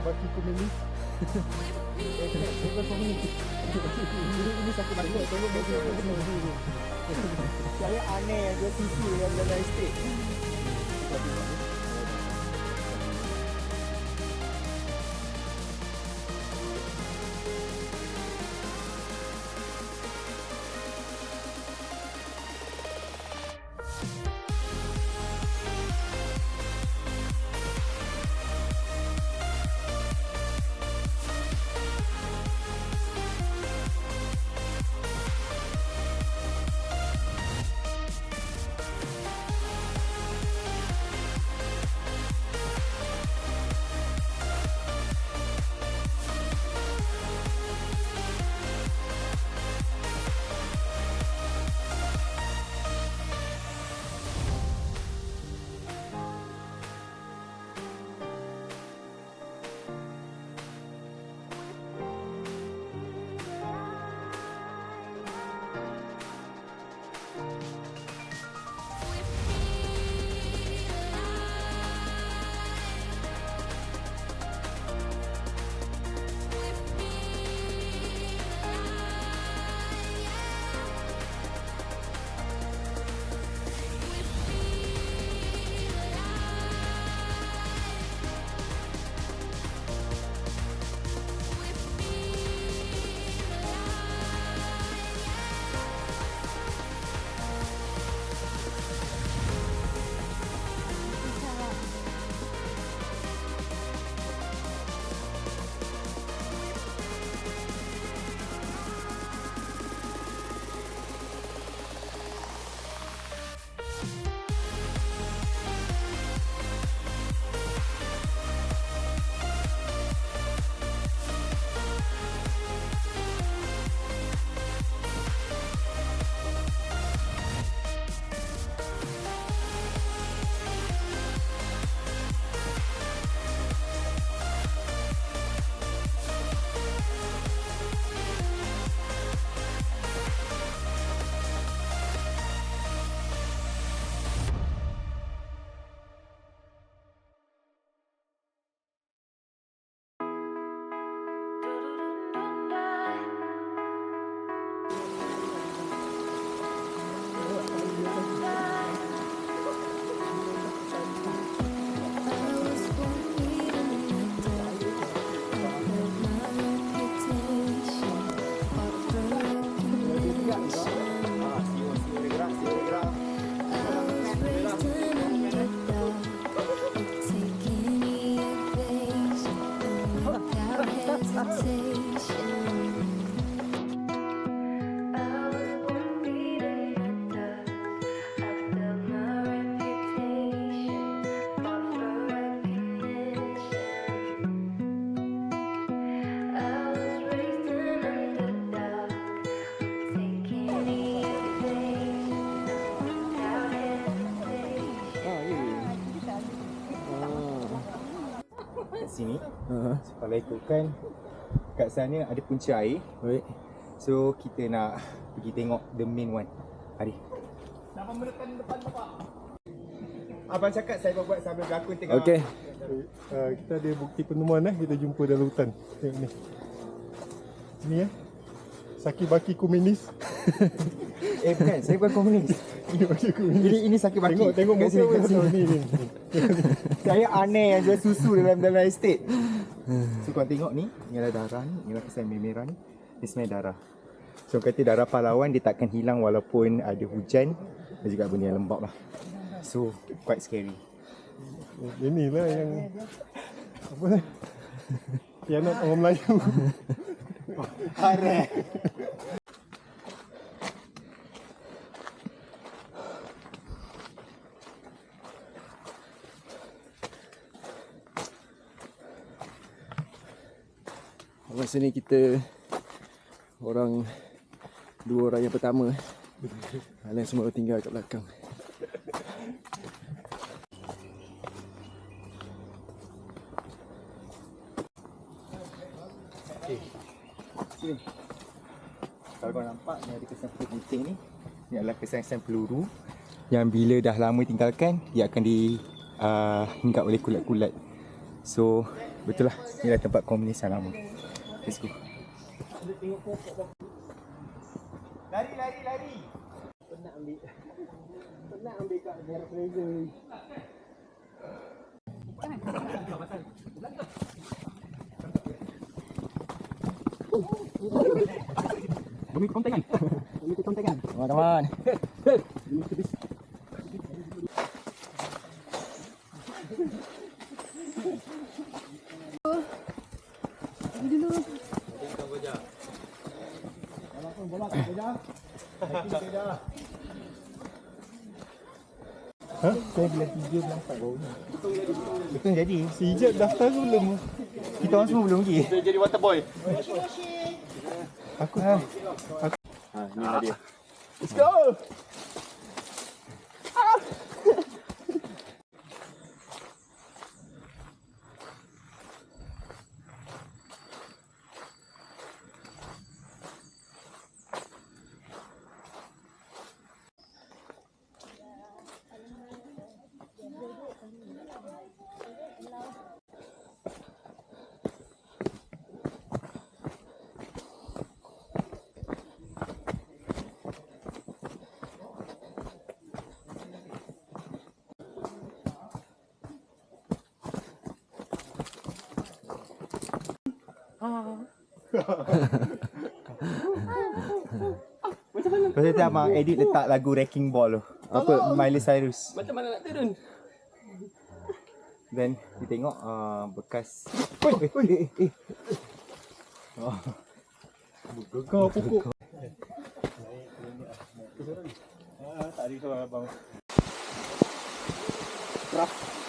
Baki komunis. Ini sakit baki. Saya aneh yang jual susu dalam estate. Sini. Kalau ikutkan kat sana ada punca air. Baik. So kita nak pergi tengok the main one. Hari. Nama menekan depan bapak. Abang cakap saya buat sambil berlakon tengah. Okey. Kita ada bukti penemuan kita jumpa dalam hutan. Tengok ni. Ni Saki baki komunis. Bukan, saya bukan komunis. Ini baki komunis. Ini sakit baki. Tengok Kat muka sini, kat sini. ni. Saya aneh yang jual susu dalam estate. So korang tengok ni, ni adalah darah ni, ni adalah kesan merah ni. Ni sebenarnya darah. So kata darah pahlawan dia takkan hilang walaupun ada hujan dan juga benda yang lembab lah. So quite scary. Inilah yang apa ni? Khianat orang Melayu. Harap. Masa ni kita dua orang yang pertama. Kalian semua tinggal kat belakang. Sini. Kalau kau nampak ni ada kesan putih ni. Ni adalah kesan-kesan peluru yang bila dah lama tinggalkan dia akan dihinggap oleh kulat-kulat. So Betul lah, inilah tempat komunis yang lama. Let's go. Lari, lari, lari. Penat ambil kat Jarak Fraser ni. Bumi kontengan. Teman-teman. Ha? Saya bila 3 nampak bau ni. Betul jadi. Si Ijat daftar ke belum? Kita orang semua belum pergi. Saya jadi water boy. Aku Ha, inilah dia. Let's go. Pasal tu abang edit letak lagu Wrecking Ball tu. Apa? Miley Cyrus. Macam mana nak turun? Then kita tengok bekas. kau pokok. Tak ada kau abang. Craft.